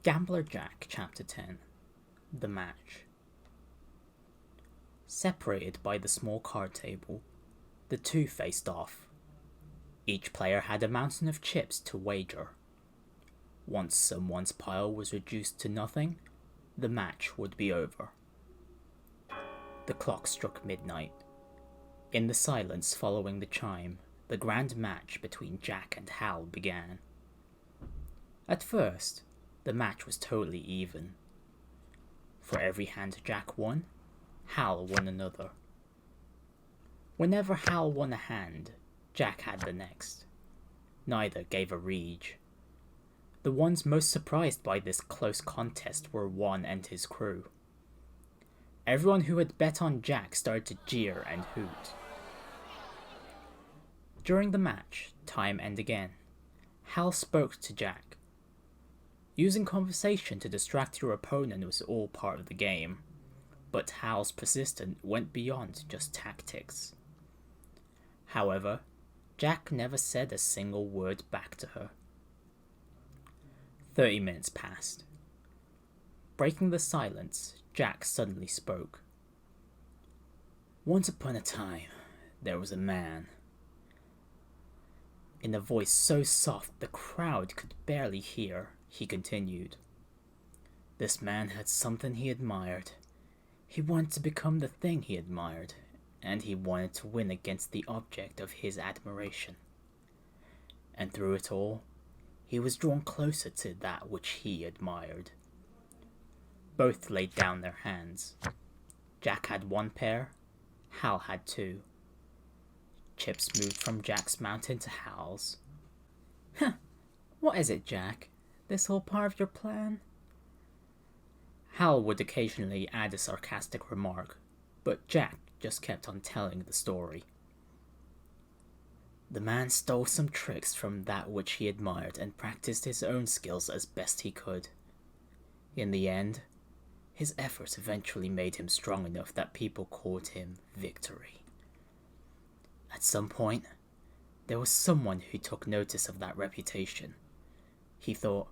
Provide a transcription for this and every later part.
Gambler Jack, Chapter 10. The Match. Separated by the small card table, the two faced off. Each player had a mountain of chips to wager. Once someone's pile was reduced to nothing, the match would be over. The clock struck midnight. In the silence following the chime, the grand match between Jack and Hal began. At first, the match was totally even. For every hand Jack won, Hal won another. Whenever Hal won a hand, Jack had the next. Neither gave a reach. The ones most surprised by this close contest were Juan and his crew. Everyone who had bet on Jack started to jeer and hoot. During the match, time and again, Hal spoke to Jack. Using conversation to distract your opponent was all part of the game, but Hal's persistence went beyond just tactics. However, Jack never said a single word back to her. 30 minutes passed. Breaking the silence, Jack suddenly spoke. "Once upon a time, there was a man." In a voice so soft the crowd could barely hear, he continued. "This man had something he admired. He wanted to become the thing he admired, and he wanted to win against the object of his admiration. And through it all, he was drawn closer to that which he admired." Both laid down their hands. Jack had one pair, Hal had two. Chips moved from Jack's mountain to Hal's. "Huh, what is it, Jack? This all part of your plan?" Hal would occasionally add a sarcastic remark, but Jack just kept on telling the story. "The man stole some tricks from that which he admired and practiced his own skills as best he could. In the end, his efforts eventually made him strong enough that people called him Victory. At some point, there was someone who took notice of that reputation. He thought,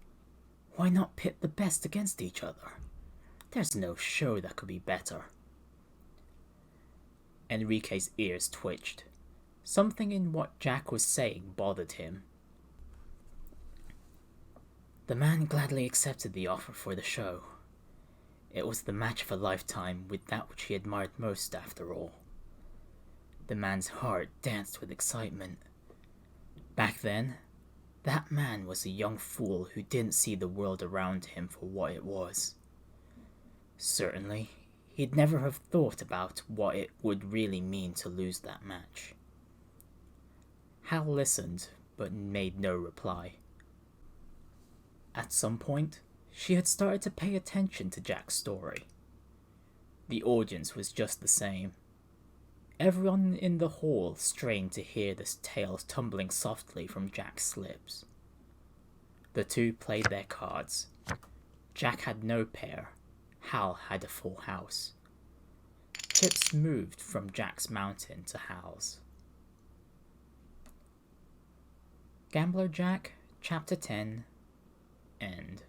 why not pit the best against each other? There's no show that could be better." Enrique's ears twitched. Something in what Jack was saying bothered him. The man gladly accepted the offer for the show. It was the match of a lifetime with that which he admired most, after all. The man's heart danced with excitement. Back then, that man was a young fool who didn't see the world around him for what it was. Certainly, he'd never have thought about what it would really mean to lose that match. Hal listened, but made no reply. At some point, she had started to pay attention to Jack's story. The audience was just the same. Everyone in the hall strained to hear the tale tumbling softly from Jack's lips. The two played their cards. Jack had no pair. Hal had a full house. Chips moved from Jack's mountain to Hal's. Gambler Jack, Chapter 10, End.